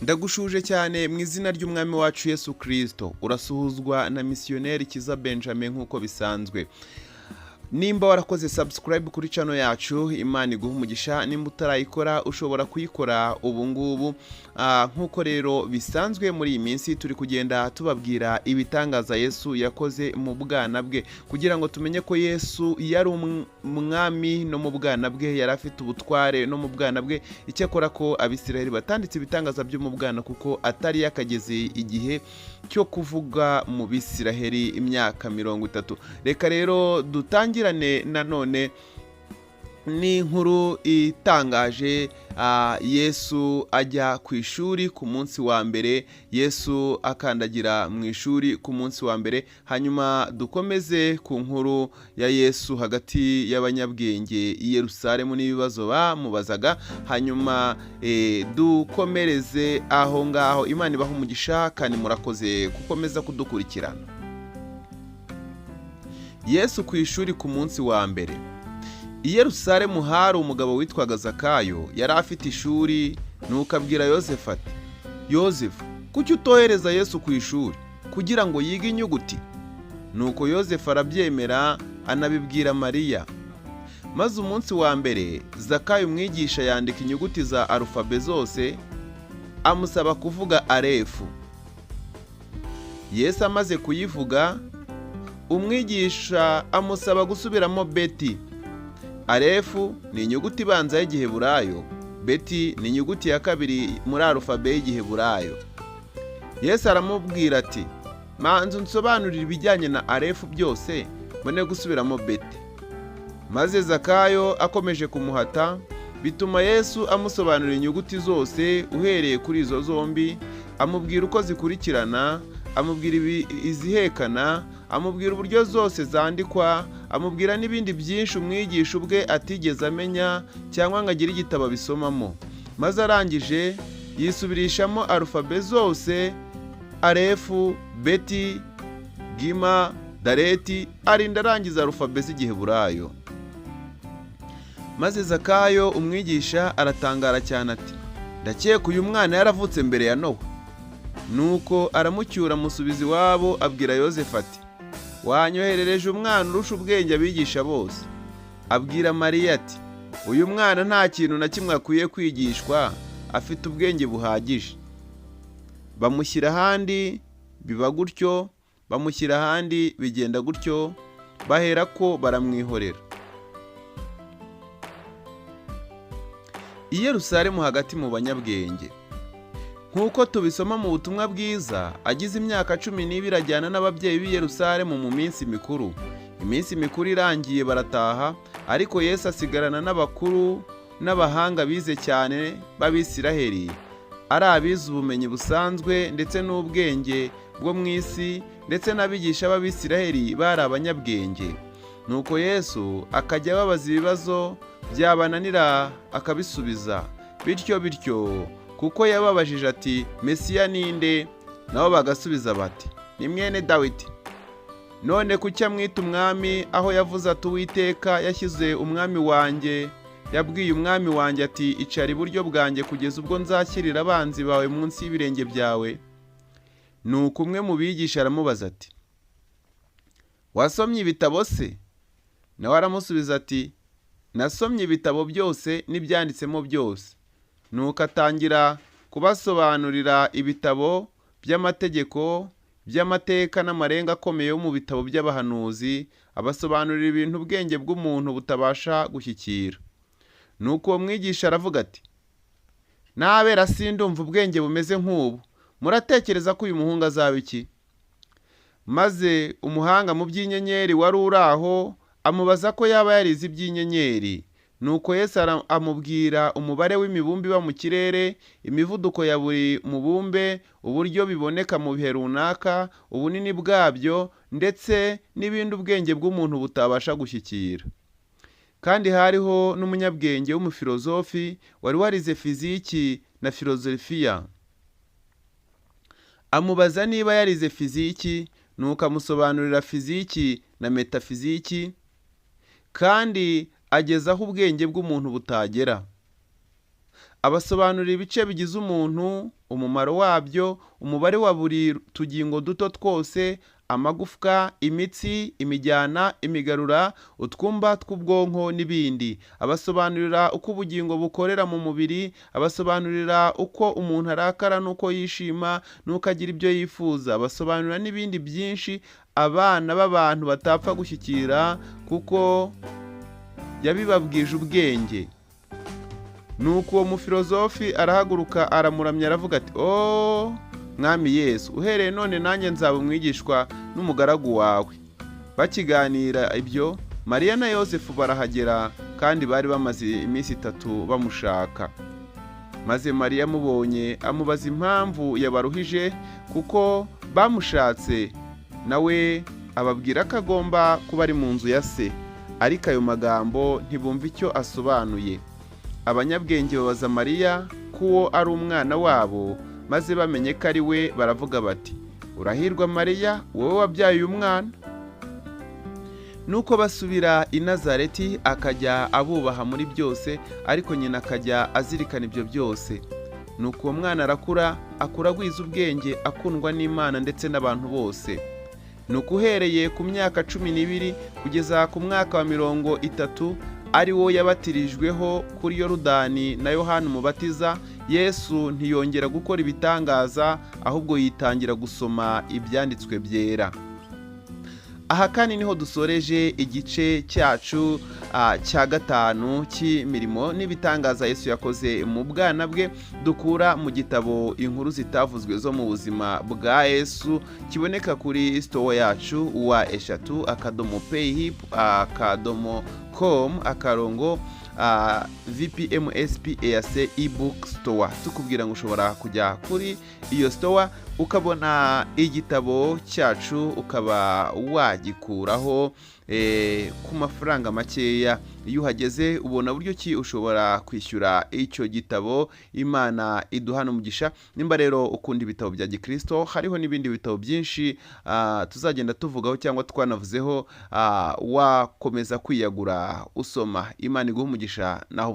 Ndagushuje cyane mu izina ry'umwami wacu Yesu Kristo. Urasuhuzwa na misiyoneri Kiza Benjamin nk'uko bisanzwe. Nimba warakoze subscribe kuri channel yacu, Imana iguha umugisha. Nimba utarayikora ushobora kuyikora ubu ngubu. Nk'uko rero bisanzwe muri iyi minsi turi kugenda tubabwira ibitangaza Yesu yakoze mu bwana bwe, kugira ngo tumenye ko Yesu yari umwami no mu bwana bwe, yari afite ubutware no mu bwana bwe. Icyakora ko Abisirayeli batanditse ibitangaza byo mu bwana kuko atari yakageze igihe cyo kuvuga mu Bisiraheli imyaka 30. Reka rero dutangirane nanone n'inkuru itangaje. Yesu ajya ku ishuri ku munsi wa mbere. Yesu akandagira mu ishuri ku munsi wa mbere. Hanyuma dukomeze ku nkuru ya Yesu hagati y'abanyabwenge i Yerusalemu n'ibibazo bamubazaga. Hanyuma dukomereze aho ngaho. Imana ibaha umugisha kandi murakoze gukomeza kudukurikirana. Yesu ku ishuri ku munsi wa mbere. I Yerusalemu hari umugabo witwaga Zakayo, yari afite ishuri. Nuko abwira Yosefu ati, Yosefu, kuki utohereza Yesu ku ishuri kugira ngo yige inyuguti? Nuko Yosefu arabyemera, anabibwira Mariya. Maze umunsi wa mbere Zakayo umwigisha yandika inyuguti za alufabe zose, amusaba kuvuga arefu. Yesu amaze kuyivuga, umwigisha amusaba gusubiramo beti. Arefu ni inyuguti ibanza y'Igiheburayo, beti ni inyuguti ya kabiri muri alufabe y'Igiheburayo. Yesu aramubwira ati, manza unsobanurire ibijyanye na arefu byose mbone gusubiramo beti. Maze Zakayo akomeje kumuhata, bituma Yesu amusobanurira inyuguti zose uhereye kuri izo zombi, amubwira uko zikurikirana, amubwira izihekana, amubwira uburyo zose zandikwa, amubwira n'ibindi byinshi umwigisha ubwe atigeze amenya cyangwa ngo agire igitabo bisomamo. Maze arangije yisubirishamo alufabe zose, arefu, beti, gima, dareti, arinda arangiza alufabe z'Igiheburayo. Maze Zakayo umwigisha aratangara cyane ati, ndakeka uyu mwana yaravutse mbere ya Nowa. Nuko aramucyura amusubiza iwabo, abwira Yosefu ati, wanyoherereje umwana urusha ubwenge abigisha bose. Abwira Mariya ati, uyu mwana nta kintu na kimwe akwiye kwigishwa, afite ubwenge buhagije. Bamushyira ahandi biba gutyo, bamushyira ahandi bigenda gutyo, bahera ko baramwihorera. I Yerusalemu hagati mu banyabwenge. Nk'uko tubisoma mu butumwa bwiza, agize imyaka 12 ajyana n'ababyeyi b'i Yerusalemu mu minsi mikuru. Iminsi mikuru irangiye barataha, ariko Yesu asigarana n'abakuru n'abahanga bize cyane b'Abisiraheli, ari abize ubumenyi busanzwe ndetse n'ubwenge bwo mu isi, ndetse n'abigisha b'Abisiraheli bari abanyabwenge. Nuko Yesu akajya ababaza ibibazo byabananira akabisubiza, bityo kuko yababajije ati, Mesiya ninde? Nabo bagasubiza bati, ni mwene Dawidi. None kuki amwita umwami, aho yavuze ati, Uwiteka yashyize umwami wanjye, yabwiye umwami wanjye ati, icara iburyo bwanjye kugeza ubwo nzashyirira abanzi bawe munsi y'ibirenge byawe? Nuko umwe mu bigisha aramubaza ati, wasomye ibitabo se? Nawe aramusubiza ati, nasomye ibitabo byose n'ibyanditsemo byose. Nuko atangira kubasobanurira ibitabo by'amategeko, by'amateka n'amarenga akomeye yo mu bitabo by'abahanuzi, abasobanurira ibintu ubwenge bw'umuntu butabasha gushyikira. Nuko uwo mwigisha aravuga ati, nabera sindumva ubwenge bumeze nk'ubu, muratekereza ko uyu muhungu azaba iki? Maze umuhanga mu by'inyenyeri wari uri aho amubaza ko yaba yarize iby'inyenyeri. Nuko Yesu amubwira umubare w'imibumbe iba mu kirere, imivuduko ya buri mubumbe, uburyo biboneka mu bihe runaka, ubunini bwabyo, ndetse n'ibindi ubwenge bw'umuntu butabasha gushyikira. Kandi hariho n'umunyabwenge w'umufilozofi wari warize fiziki na filozofiya. Amubaza niba yarize fiziki, nuko amusobanurira fiziki na metafiziki, kandi ageza aho ubwenge bw'umuntu butagera. abasobanurira ibice bigize umuntu, umumaro wabyo, umubare wa buri tugingo duto twose, amagufwa, imitsi, imijyana, imigarura, utwumba tw'ubwonko n'ibindi. Abasobanurira uko ubugingo bukorera mu mubiri, abasobanurira uko umuntu arakara n'uko yishima n'uko agira ibyo yifuza, abasobanurira n'ibindi byinshi abana b'abantu batapfa gushyikira kuko yabibabwije ubwenge. Nuko uwo mufilozofi arahaguruka aramuramya aravuga ati, mwami Yesu, uhereye none nanjye nzaba umwigishwa n'umugaragu wawe. Bakiganira ibyo, Mariya na Yosefu barahagera, kandi bari bamaze iminsi 3 bamushaka. Maze Mariya amubonye amubaza impamvu yabaruhije kuko bamushatse, nawe ababwira ko agomba kuba ari mu nzu ya se, ariko ayo magambo ntibumva icyo asobanuye. Abanyabwenge babaza Mariya ko uwo ari umwana wabo, maze bamenye ko ari we baravuga bati, urahirwa Mariya, wowe wabyaye uyu mwana. Nuko basubira i Nazareti, akajya abubaha muri byose, ariko nyina akajya azirikana ibyo byose. Nuko uwo mwana arakura, akura agwiza ubwenge, akundwa n'Imana ndetse n'abantu bose. Nuko uhereye ku myaka 12 kugeza ku mwaka wa 30, ari wo yabatirijweho kuri Yorodani na Yohana Umubatiza, Yesu ntiyongera gukora ibitangaza, ahubwo yitangira gusoma ibyanditswe byera. Aha kandi niho dusoreje igice cyacu cya 5 cy'imirimo n'ibitangaza Yesu yakoze mu bwana bwe, dukura mu gitabo inkuru zitavuzwe zo mu buzima bwa Yesu, kiboneka kuri store yacu wa eshatu.payhip.com VPMSPAC ebook store. Tukubwira ngo ushobora kujya kuri iyo store ukabona igitabo cyacu, ukaba wagikuraho ku mafaranga makeya. Iyo uhageze ubona buryo ki ushobora kwishyura icyo gitabo. Imana iduhana umugisha. Nimba rero ukunda ibitabo bya Gikristo, hariho n'ibindi bitabo byinshi tuzagenda tuvugaho cyangwa twanavuzeho, wakomeza kwiyagura usoma. Imana iguha umugisha naho